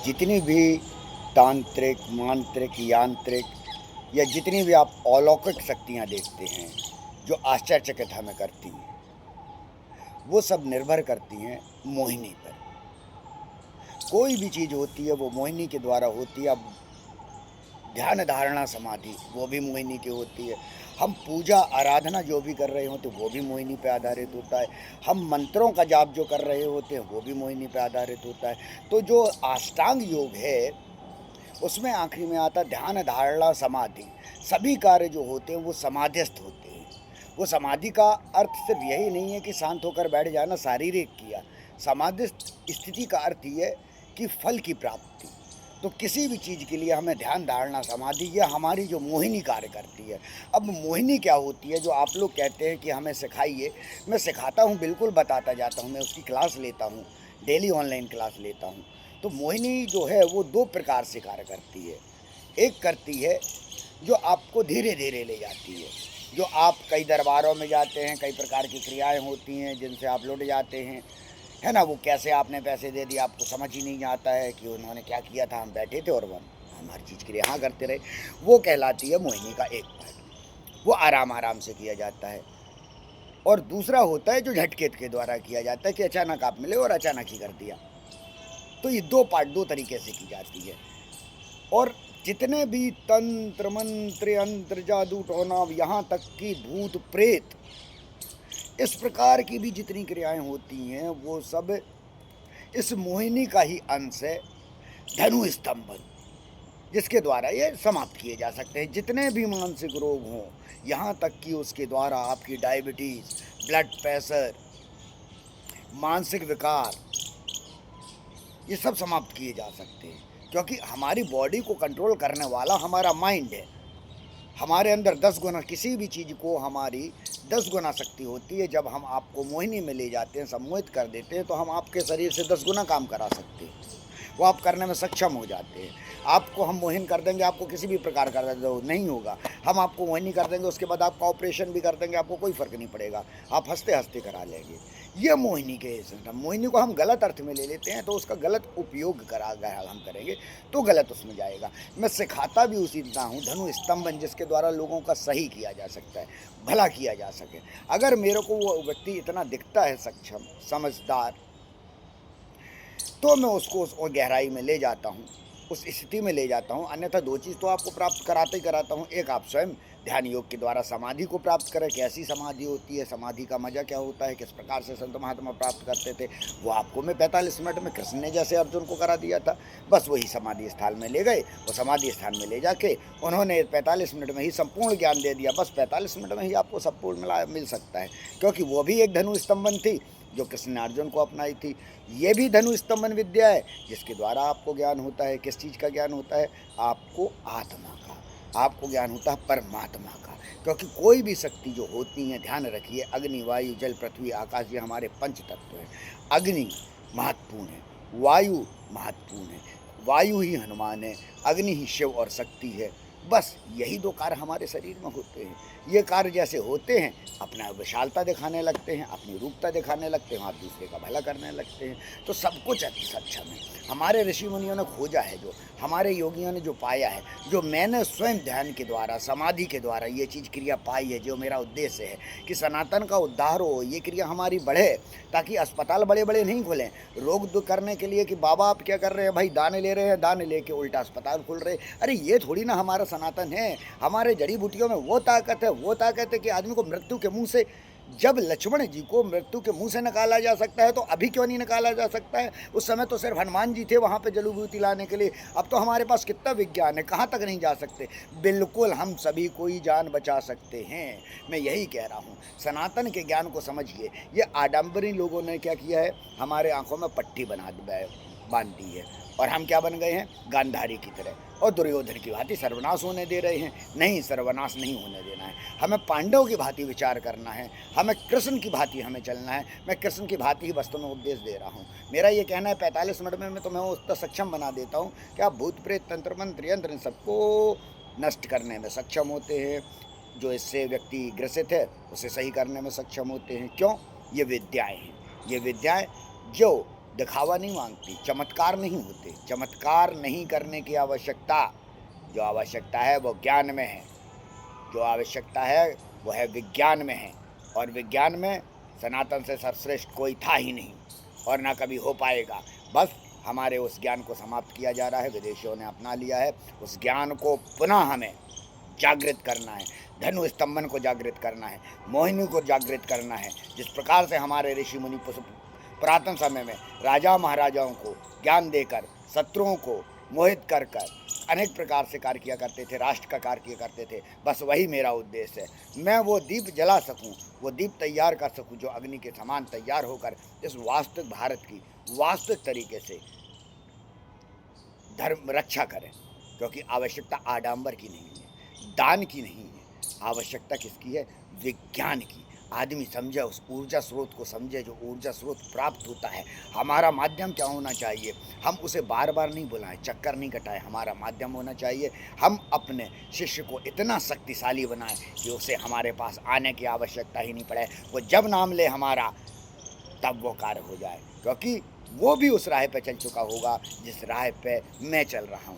जितनी भी तांत्रिक, मांत्रिक, यांत्रिक या जितनी भी आप अलौकिक शक्तियाँ देखते हैं, जो आश्चर्यचकित हमें करती हैं, वो सब निर्भर करती हैं मोहिनी पर। कोई भी चीज़ होती है वो मोहिनी के द्वारा होती है। अब ध्यान धारणा समाधि वो भी मोहिनी की होती है। हम पूजा आराधना जो भी कर रहे होते वो भी मोहिनी पे आधारित होता है। हम मंत्रों का जाप जो कर रहे होते हैं वो भी मोहिनी पे आधारित होता है। तो जो अष्टांग योग है उसमें आखिरी में आता है ध्यान धारणा समाधि। सभी कार्य जो होते हैं वो समाधिस्थ होते हैं। वो समाधि का अर्थ सिर्फ यही नहीं है कि शांत होकर बैठ जाना, शारीरिक किया। समाधिस्थ स्थिति का अर्थ ये है कि फल की प्राप्ति। तो किसी भी चीज़ के लिए हमें ध्यान धारणा समाधि, ये हमारी जो मोहिनी कार्य करती है। अब मोहिनी क्या होती है जो आप लोग कहते हैं कि हमें सिखाइए, मैं सिखाता हूँ, बिल्कुल बताता जाता हूँ। मैं उसकी क्लास लेता हूँ, डेली ऑनलाइन क्लास लेता हूँ। तो मोहिनी जो है वो दो प्रकार से कार्य करती है। एक करती है जो आपको धीरे धीरे ले जाती है। जो आप कई दरबारों में जाते हैं, कई प्रकार की क्रियाएं होती हैं जिनसे आप लुट जाते हैं, है ना। वो कैसे आपने पैसे दे दिए आपको समझ ही नहीं आता है कि उन्होंने क्या किया था। हम बैठे थे और हम हर चीज़ के लिए हाँ करते रहे। वो कहलाती है मोहिनी का एक पार्ट। वो आराम आराम से किया जाता है। और दूसरा होता है जो झटके के द्वारा किया जाता है कि अचानक आप मिले और अचानक ही कर दिया। तो ये दो पार्ट दो तरीके से की जाती है। और जितने भी तंत्र मंत्र यंत्र जादू टोना, यहाँ तक कि भूत प्रेत, इस प्रकार की भी जितनी क्रियाएं होती हैं वो सब इस मोहिनी का ही अंश है। धनु स्तंभन, जिसके द्वारा ये समाप्त किए जा सकते हैं। जितने भी मानसिक रोग हों, यहाँ तक कि उसके द्वारा आपकी डायबिटीज, ब्लड प्रेशर, मानसिक विकार, ये सब समाप्त किए जा सकते हैं। क्योंकि हमारी बॉडी को कंट्रोल करने वाला हमारा माइंड है। हमारे अंदर 10 गुना किसी भी चीज़ को, हमारी 10 गुना शक्ति होती है। जब हम आपको मोहिनी में ले जाते हैं, सम्मोहित कर देते हैं, तो हम आपके शरीर से 10 गुना काम करा सकते हैं। वो आप करने में सक्षम हो जाते हैं। आपको हम मोहिन कर देंगे, आपको किसी भी प्रकार का दर्द नहीं होगा। हम आपको मोहिनी कर देंगे, उसके बाद आपका ऑपरेशन भी कर देंगे, आपको कोई फ़र्क नहीं पड़ेगा। आप हंसते हंसते करा लेंगे। ये मोहिनी के सिस्टम। मोहिनी को हम गलत अर्थ में ले लेते हैं तो उसका गलत उपयोग करा अगर हम करेंगे तो गलत उसमें जाएगा। मैं सिखाता भी उसी तरह हूँ, धनु स्तंभन, जिसके द्वारा लोगों का सही किया जा सकता है, भला किया जा सके। अगर मेरे को वो व्यक्ति इतना दिखता है सक्षम, समझदार, तो मैं उसको उस और गहराई में ले जाता हूँ, उस स्थिति में ले जाता हूँ। अन्यथा दो चीज़ तो आपको प्राप्त कराते ही कराता हूँ। एक, आप स्वयं ध्यान योग के द्वारा समाधि को प्राप्त करें। कैसी समाधि होती है, समाधि का मजा क्या होता है, किस प्रकार से संत महात्मा प्राप्त करते थे, वो आपको मैं 45 मिनट में कृष्ण ने जैसे अर्जुन को करा दिया था। बस वही समाधि स्थान में ले गए, वो समाधि स्थान में ले जाके उन्होंने 45 मिनट में ही संपूर्ण ज्ञान दे दिया। बस 45 मिनट में ही आपको संपूर्ण मिल सकता है। क्योंकि वो भी एक धनु स्तंभन थी जो कृष्ण ने अर्जुन को अपनाई थी। ये भी धनु स्तंभन विद्या है जिसके द्वारा आपको ज्ञान होता है। किस चीज़ का ज्ञान होता है? आपको आत्मा का, आपको ज्ञान होता है परमात्मा का। क्योंकि कोई भी शक्ति जो होती है, ध्यान रखिए, अग्नि, वायु, जल, पृथ्वी, आकाश, ये हमारे पंच तत्व हैं। अग्नि महत्वपूर्ण है, वायु महत्वपूर्ण है, वायु ही हनुमान है, अग्नि ही शिव और शक्ति है। बस यही दो कार्य हमारे शरीर में होते हैं। ये कार्य जैसे होते हैं, अपना विशालता दिखाने लगते हैं, अपनी रूपता दिखाने लगते हैं, आप दूसरे का भला करने लगते हैं। तो सब कुछ अति सक्षम है। हमारे ऋषि मुनियों ने खोजा है, जो हमारे योगियों ने जो पाया है, जो मैंने स्वयं ध्यान के द्वारा, समाधि के द्वारा ये चीज़ क्रिया पाई है, जो मेरा उद्देश्य है कि सनातन का उद्धार हो, ये क्रिया हमारी बढ़े, ताकि अस्पताल बड़े बड़े नहीं खुलें रोग दूर करने के लिए कि बाबा आप क्या कर रहे हैं भाई, दाने ले रहे हैं, दाने लेके उल्टा अस्पताल खुल रहे। अरे ये थोड़ी ना हमारा सनातन है। हमारे जड़ी बूटियों में वो ताकत है, वो ताकत है कि आदमी को मृत्यु के मुंह से, जब लक्ष्मण जी को मृत्यु के मुंह से निकाला जा सकता है तो अभी क्यों नहीं निकाला जा सकता है? उस समय तो सिर्फ हनुमान जी थे वहाँ पे जलूबूती लाने के लिए। अब तो हमारे पास कितना विज्ञान है, कहाँ तक नहीं जा सकते। बिल्कुल हम सभी कोई जान बचा सकते हैं। मैं यही कह रहा हूँ, सनातन के ज्ञान को समझिए। ये आडम्बरी लोगों ने क्या किया है, हमारे आंखों में पट्टी बांध दी है और हम क्या बन गए हैं, गांधारी की तरह और दुर्योधन की भांति सर्वनाश होने दे रहे हैं। नहीं, सर्वनाश नहीं होने देना है। हमें पांडव की भांति विचार करना है, हमें कृष्ण की भांति हमें चलना है। मैं कृष्ण की भांति ही वस्तु में उपदेश दे रहा हूँ। मेरा ये कहना है 45 मिनट में मैं तुम्हें उतना सक्षम बना देता हूँ कि आप भूत प्रेत तंत्र मंत्र यंत्र इन सबको नष्ट करने में सक्षम होते हैं। जो इससे व्यक्ति ग्रसित है उसे सही करने में सक्षम होते हैं। क्यों? ये विद्याएँ हैं, ये विद्याएँ जो दिखावा नहीं मांगती, चमत्कार नहीं होते। चमत्कार नहीं करने की आवश्यकता, जो आवश्यकता है वो ज्ञान में है, जो आवश्यकता है वो है विज्ञान में है। और विज्ञान में सनातन से सर्वश्रेष्ठ कोई था ही नहीं और ना कभी हो पाएगा। बस हमारे उस ज्ञान को समाप्त किया जा रहा है, विदेशियों ने अपना लिया है। उस ज्ञान को पुनः हमें जागृत करना है, धनु स्तंभन को जागृत करना है, मोहिनी को जागृत करना है। जिस प्रकार से हमारे ऋषि मुनि पुरातन समय में राजा महाराजाओं को ज्ञान देकर शत्रुओं को मोहित कर कर अनेक प्रकार से कार्य किया करते थे, राष्ट्र का कार्य किया करते थे, बस वही मेरा उद्देश्य है। मैं वो दीप जला सकूं, वो दीप तैयार कर सकूं जो अग्नि के समान तैयार होकर इस वास्तविक भारत की वास्तविक तरीके से धर्म रक्षा करें। क्योंकि आवश्यकता आडंबर की नहीं है, दान की नहीं है, आवश्यकता किसकी है? विज्ञान की। आदमी समझे, उस ऊर्जा स्रोत को समझे जो ऊर्जा स्रोत प्राप्त होता है। हमारा माध्यम क्या होना चाहिए? हम उसे बार बार नहीं बुलाएं, चक्कर नहीं कटाएं। हमारा माध्यम होना चाहिए, हम अपने शिष्य को इतना शक्तिशाली बनाएं कि उसे हमारे पास आने की आवश्यकता ही नहीं पड़े। वो जब नाम ले हमारा, तब वो कार्य हो जाए। क्योंकि वो भी उस राह पे चल चुका होगा जिस राह पे मैं चल रहा हूँ।